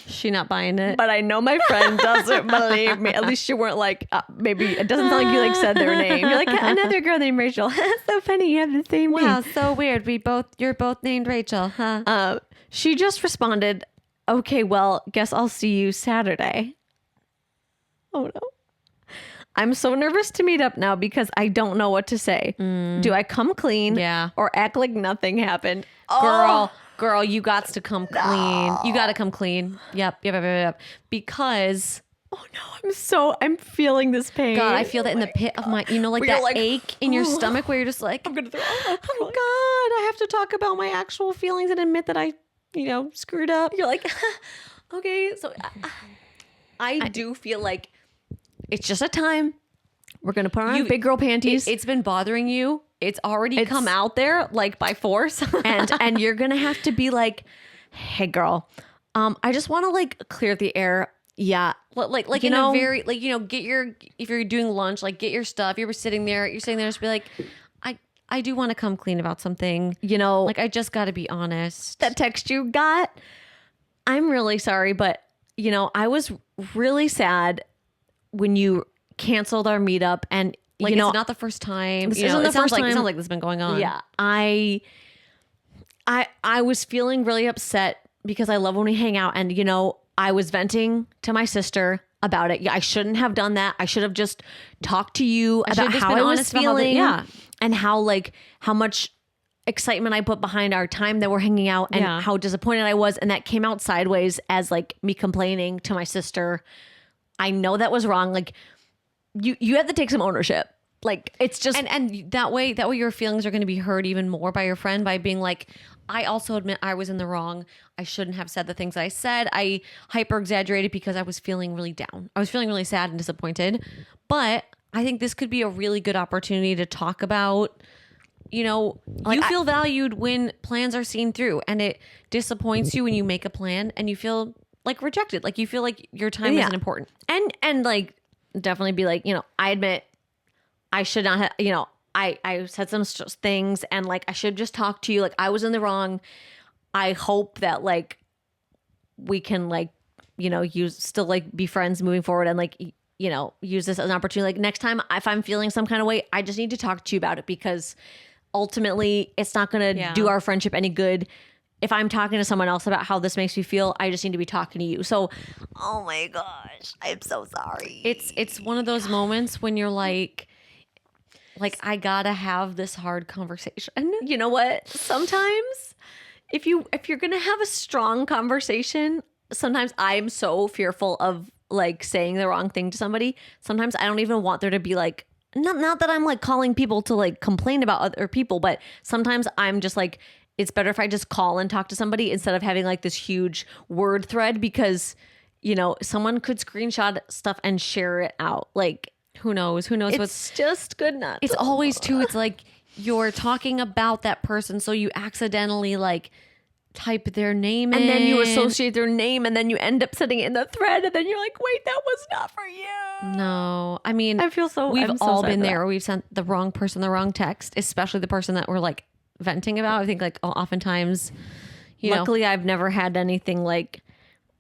She not buying it. But I know my friend doesn't believe me. At least you weren't like, maybe it doesn't sound like you like said their name. You're like, another girl named Rachel. So funny. You have the same name. Wow, so weird. You're both named Rachel, huh? She just responded, okay, well, guess I'll see you Saturday. Oh no. I'm so nervous to meet up now because I don't know what to say. Do I come clean? Yeah. Or act like nothing happened? Girl, you got to come clean. You got to come clean. Yep. Because, Oh no, I'm feeling this pain. God, I feel that in the pit of my, like Where you're that like, ache in your stomach where you're just like, I'm gonna throw oh God, I have to talk about my actual feelings and admit that I, screwed up. You're like, okay, so I do feel like it's just a time. We're gonna put on big girl panties. It's been bothering you. It's already come out there like by force. and you're gonna have to be like, hey girl, I just want to like clear the air. Yeah, like you in know, a very like if you're doing lunch, like get your stuff. You're sitting there, just be like, I do want to come clean about something. Like I just got to be honest. That text you got, I'm really sorry, but I was really sad when you canceled our meetup, and like it's not the first time. This isn't the first time. It sounds like this has been going on. Yeah, I was feeling really upset because I love when we hang out, and I was venting to my sister about it. Yeah, I shouldn't have done that. I should have just talked to you about how I was feeling, and how much excitement I put behind our time that we're hanging out, and how disappointed I was, and that came out sideways as like me complaining to my sister. I know that was wrong. Like you have to take some ownership. Like it's just and that way your feelings are going to be heard even more by your friend by being like, I also admit I was in the wrong. I shouldn't have said the things I said. I hyper exaggerated because I was feeling really down. I was feeling really sad and disappointed. But I think this could be a really good opportunity to talk about, you feel valued when plans are seen through, and it disappoints you when you make a plan and you feel like rejected. Like you feel like your time isn't important. And like definitely be like, I admit I should not have, I said some things, and like I should just talk to you. Like I was in the wrong. I hope that like we can like, still like be friends moving forward, and like, use this as an opportunity. Like next time if I'm feeling some kind of way, I just need to talk to you about it, because ultimately it's not going to do our friendship any good. If I'm talking to someone else about how this makes me feel, I just need to be talking to you. So, oh my gosh, I'm so sorry. It's one of those moments when you're like I gotta have this hard conversation. You know what? Sometimes if you're gonna have a strong conversation, sometimes I'm so fearful of like saying the wrong thing to somebody. Sometimes I don't even want there to be like, not that I'm like calling people to like complain about other people, but sometimes I'm just like, it's better if I just call and talk to somebody instead of having like this huge word thread, because someone could screenshot stuff and share it out. Like who knows it's just good not. It's always too, it's like you're talking about that person, so you accidentally like type their name in, and then you associate their name, and then you end up sending it in the thread, and then you're like, wait, that was not for you. No, I mean, I feel so we've all been there where we've sent the wrong person the wrong text, especially the person that we're like venting about. I think like oftentimes, luckily I've never had anything like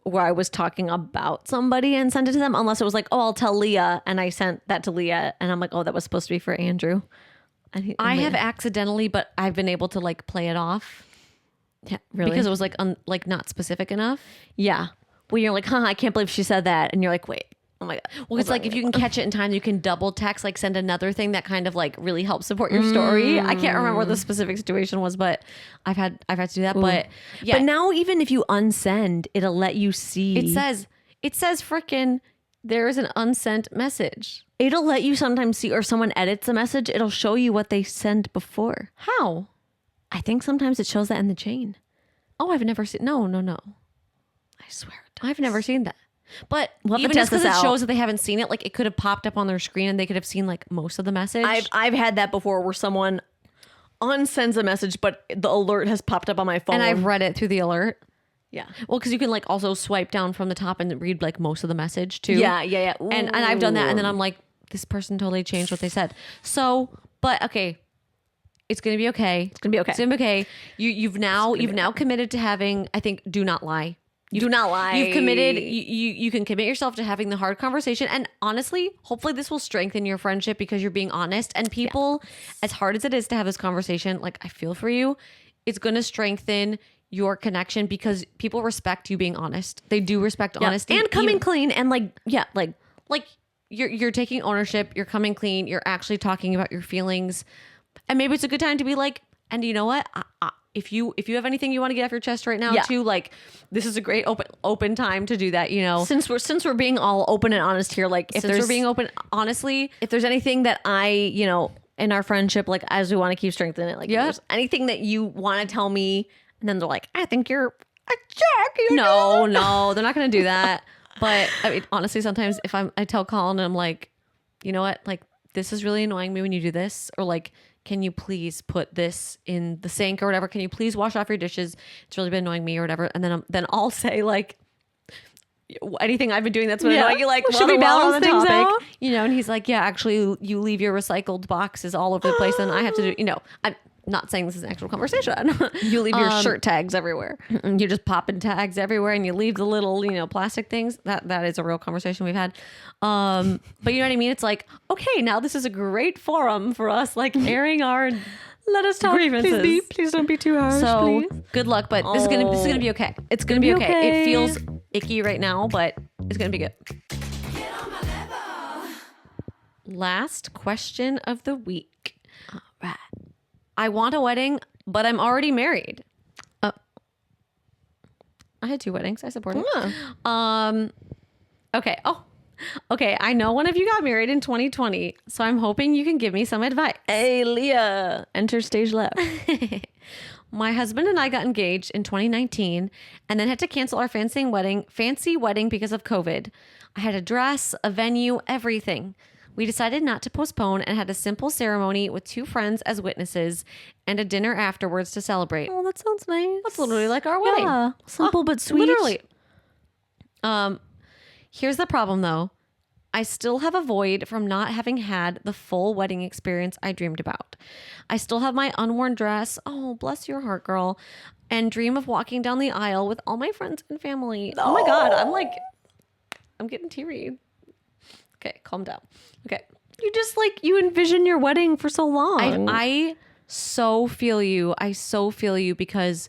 where I was talking about somebody and sent it to them, unless it was like, oh, I'll tell Leah, and I sent that to Leah, and I'm like, oh, that was supposed to be for Andrew. I have accidentally, but I've been able to like play it off. Yeah, really, because it was like not specific enough. Yeah, when you're like, I can't believe she said that, and you're like, wait. Oh my God. Well, it's like if you can catch it in time, you can double text, like send another thing that kind of like really helps support your story. I can't remember what the specific situation was, but I've had to do that. Ooh. But yeah. But now even if you unsend, it'll let you see. It says frickin' there is an unsent message. It'll let you sometimes see, or someone edits a message, it'll show you what they sent before. How? I think sometimes it shows that in the chain. Oh, I've never seen. No. I swear it does. I've never seen that. But we'll even just because it shows that they haven't seen it, like it could have popped up on their screen and they could have seen like most of the message. I've had that before where someone unsends a message, but the alert has popped up on my phone. And I've read it through the alert. Yeah. Well, because you can like also swipe down from the top and read like most of the message too. Yeah. And I've done that, and then I'm like, this person totally changed what they said. So, but okay, it's gonna be okay. It's gonna be okay. It's gonna be okay. You've now committed to having. I think do not lie. Do not lie. You've committed. You can commit yourself to having the hard conversation, and honestly, hopefully, this will strengthen your friendship because you're being honest. And people, as hard as it is to have this conversation, like I feel for you, it's gonna strengthen your connection because people respect you being honest. They do respect honesty and coming clean and like you're taking ownership. You're coming clean. You're actually talking about your feelings, and maybe it's a good time to be like, and you know what? If you have anything you want to get off your chest right now too, like this is a great open time to do that, you know. Since we're being all open and honest here, like if we're being open, honestly, if there's anything that I, you know, in our friendship, like as we want to keep strengthening it, like if there's anything that you want to tell me, and then they're like, I think you're a jerk. No, they're not gonna do that. But I mean, honestly, sometimes if I tell Colin and I'm like, you know what, like this is really annoying me when you do this, or like, can you please put this in the sink or whatever? Can you please wash off your dishes? It's really been annoying me or whatever. And then I'll say like anything I've been doing that's been annoying you. Like, well, should we balance things out? You know, and he's like, yeah, actually, you leave your recycled boxes all over the place, and I have to do. You know, I'm not saying this is an actual conversation. You leave your shirt tags everywhere. You're just popping tags everywhere, and you leave the little, you know, plastic things. That is a real conversation we've had. But you know what I mean? It's like, okay, now this is a great forum for us, like airing our let us talk grievances. Please don't be too harsh. So good luck, but this is gonna be okay. It's gonna be okay. It feels icky right now, but it's gonna be good. Last question of the week. All right. I want a wedding, but I'm already married. I had 2 weddings. I support it. Okay. Okay. I know one of you got married in 2020, so I'm hoping you can give me some advice. Hey, Leah, enter stage left. My husband and I got engaged in 2019 and then had to cancel our fancy wedding because of COVID. I had a dress, a venue, everything. We decided not to postpone and had a simple ceremony with 2 friends as witnesses and a dinner afterwards to celebrate. Oh, that sounds nice. That's literally like our wedding. Yeah, simple but sweet. Literally. Here's the problem though. I still have a void from not having had the full wedding experience I dreamed about. I still have my unworn dress. Oh, bless your heart, girl. And dream of walking down the aisle with all my friends and family. Oh my God. I'm getting teary. Okay, calm down. Okay. You envision your wedding for so long. I so feel you. I so feel you because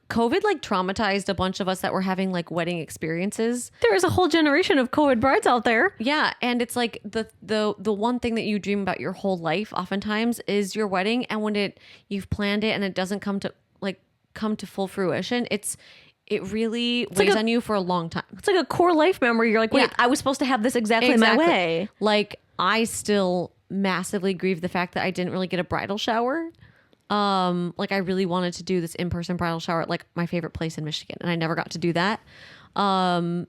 COVID like traumatized a bunch of us that were having like wedding experiences. There is a whole generation of COVID brides out there. Yeah, and it's like the one thing that you dream about your whole life oftentimes is your wedding, and when you've planned it and it doesn't come to full fruition, it really weighs on you for a long time. It's like a core life memory. You're like, wait, I was supposed to have this exactly my way. Like I still massively grieve the fact that I didn't really get a bridal shower. Like I really wanted to do this in-person bridal shower at like my favorite place in Michigan, and I never got to do that. And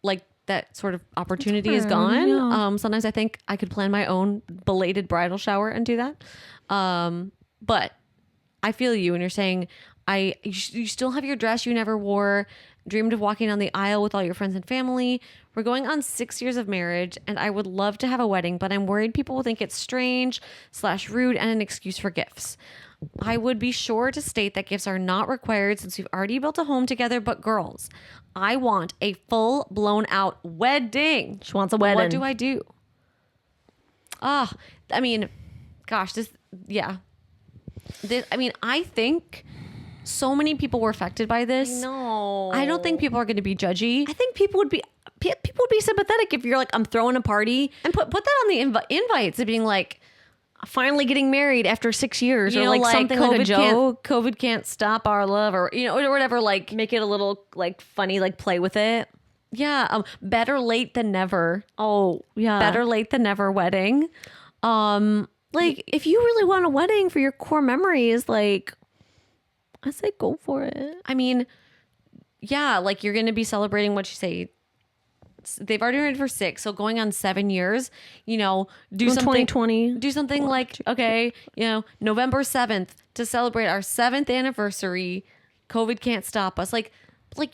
like that sort of opportunity is gone. Yeah. Sometimes I think I could plan my own belated bridal shower and do that. But I feel you when you're saying you still have your dress you never wore, dreamed of walking down the aisle with all your friends and family. We're going on 6 years of marriage, and I would love to have a wedding, but I'm worried people will think it's strange/rude and an excuse for gifts. I would be sure to state that gifts are not required since we've already built a home together, but girls, I want a full blown out wedding. She wants a wedding. What do I do? I mean, gosh, I think so many people were affected by this. No, I don't think people are going to be judgy. I think people would be sympathetic if you're like, I'm throwing a party, and put that on the invites of being like, finally getting married after 6 years, or like something like a joke. COVID can't stop our love, or or whatever. Like make it a little like funny, like play with it. Yeah, better late than never. Oh yeah, better late than never wedding. Like if you really want a wedding for your core memories, like I say go for it. I mean, yeah, like you're going to be celebrating what you say. They've already married for 6, so going on 7 years, do something 2020. Do something like, okay, November 7th to celebrate our 7th anniversary. COVID can't stop us. Like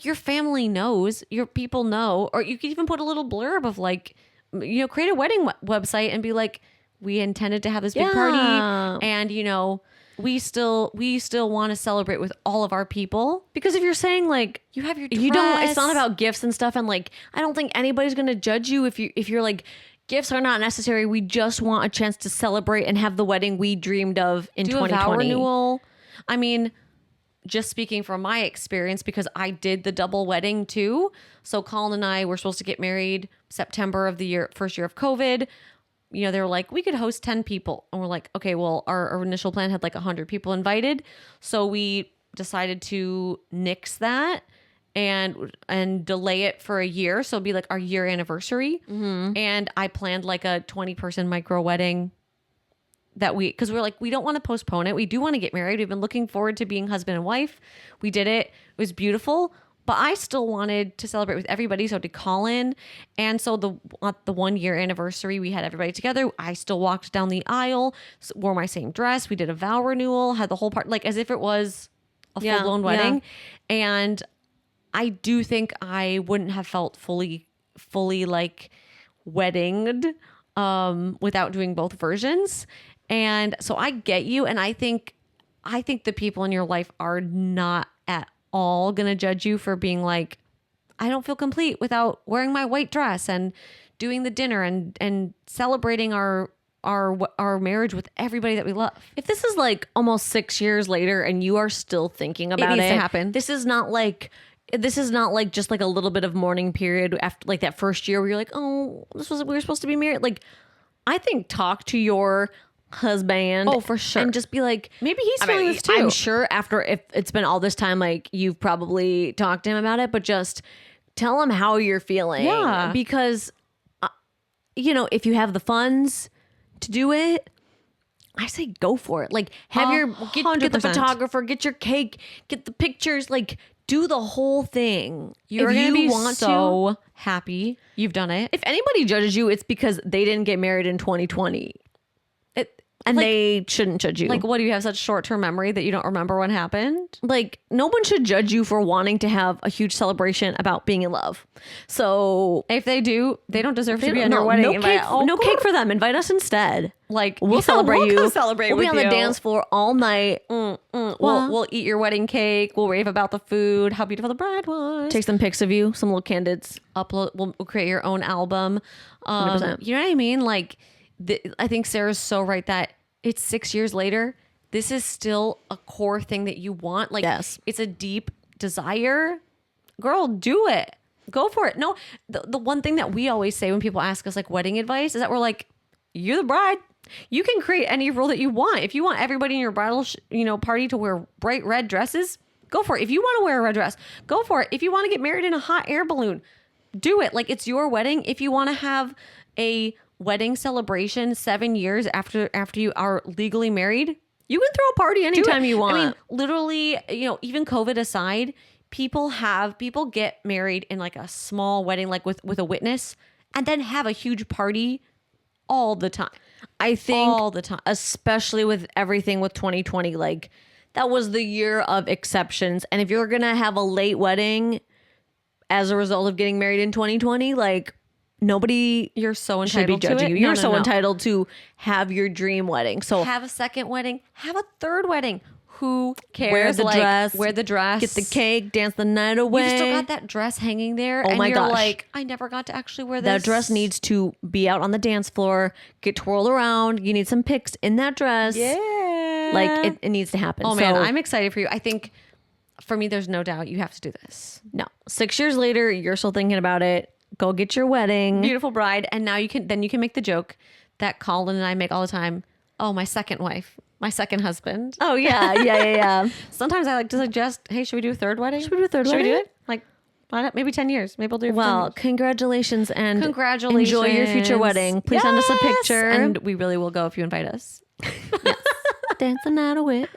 your family knows, your people know, or you could even put a little blurb of like, you know, create a wedding website and be like, we intended to have this big party, and you know, we still want to celebrate with all of our people. Because if you're saying like you have your dress. you don't, it's not about gifts and stuff, and like I don't think anybody's gonna judge you if you're like, gifts are not necessary, we just want a chance to celebrate and have the wedding we dreamed of in 2020. A vow renewal. I mean, just speaking from my experience, because I did the double wedding too. So Colin and I were supposed to get married September of the year, first year of COVID. You know, they were like, we could host 10 people. And we're like, okay, well, our initial plan had like 100 people invited. So we decided to nix that and delay it for a year. So it'd be like our year anniversary. Mm-hmm. And I planned like a 20-person micro wedding because we're like, we don't want to postpone it. We do want to get married. We've been looking forward to being husband and wife. We did it. It was beautiful. But I still wanted to celebrate with everybody. So did Colin. And so the 1 year anniversary, we had everybody together. I still walked down the aisle, wore my same dress. We did a vow renewal, had the whole part, like as if it was a full-blown wedding. Yeah. And I do think I wouldn't have felt fully like weddinged without doing both versions. And so I get you. And I think the people in your life are not at all gonna judge you for being like, I don't feel complete without wearing my white dress and doing the dinner and celebrating our marriage with everybody that we love. If this is like almost 6 years later and you are still thinking about it needs to happen. This is not like just like a little bit of mourning period after like that first year where you're like, oh, we were supposed to be married. Like, I think talk to your husband. Oh, for sure. And just be like, maybe he's feeling this too. I'm sure after, if it's been all this time, like you've probably talked to him about it, but just tell him how you're feeling. Yeah. Because, you know, if you have the funds to do it, I say go for it. Like have get the photographer, get your cake, get the pictures, like do the whole thing. You're going to be so happy you've done it. If anybody judges you, it's because they didn't get married in 2020. And like, they shouldn't judge you. Like, what, do you have such short-term memory that you don't remember what happened? Like, no one should judge you for wanting to have a huge celebration about being in love. So if they do, they don't deserve to be on your wedding. No cake for them. Invite us instead. Like, we'll celebrate you. We'll celebrate with you. We'll be on the dance floor all night. We'll eat your wedding cake. We'll rave about the food, how beautiful the bride was. Take some pics of you, some little candids. Upload. We'll create your own album. 100%. You know what I mean? Like, I think Sarah's so right that it's 6 years later. This is still a core thing that you want. Like, yes. It's a deep desire. Girl, do it. Go for it. No, the one thing that we always say when people ask us like wedding advice is that we're like, you're the bride. You can create any rule that you want. If you want everybody in your bridal, party to wear bright red dresses, go for it. If you want to wear a red dress, go for it. If you want to get married in a hot air balloon, do it. Like, it's your wedding. If you want to have a wedding celebration 7 years after you are legally married, you can throw a party anytime you want. I mean, literally, even COVID aside, people get married in like a small wedding, like with a witness, and then have a huge party all the time. I think all the time, especially with everything with 2020, like that was the year of exceptions. And if you're going to have a late wedding as a result of getting married in 2020, like, nobody you're so should be judging you. You're so entitled to have your dream wedding. So have a second wedding, have a third wedding. Who cares? Wear the dress. Get the cake. Dance the night away. You still got that dress hanging there. Oh my gosh! Like, I never got to actually wear this. That dress needs to be out on the dance floor. Get twirled around. You need some pics in that dress. Yeah, like it needs to happen. Oh man, I'm excited for you. I think for me, there's no doubt you have to do this. No, 6 years later, you're still thinking about it. Go get your wedding. Beautiful bride. And now you can make the joke that Colin and I make all the time. Oh, my second wife, my second husband. Oh yeah. Sometimes I like to suggest, hey, should we do a third wedding? Should we do a third wedding? Should we do it? Like, why not? Maybe 10 years. Maybe we'll do it for 10 years. Congratulations and congratulations. Enjoy your future wedding. Please send us a picture. And we really will go if you invite us. Yes. Dance the night away.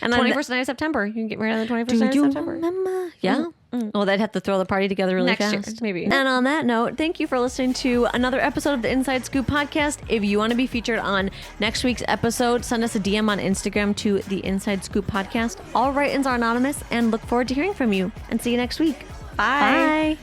And 21st night of September. You can get married on the 21st night of September. Remember? Yeah. Well, they'd have to throw the party together really Next year, fast. maybe. And on that note, thank you for listening to another episode of the Inside Scoop podcast. If you want to be featured on next week's episode, send us a DM on Instagram to the Inside Scoop podcast. All write-ins are anonymous, and look forward to hearing from you. And see you next week. Bye. Bye.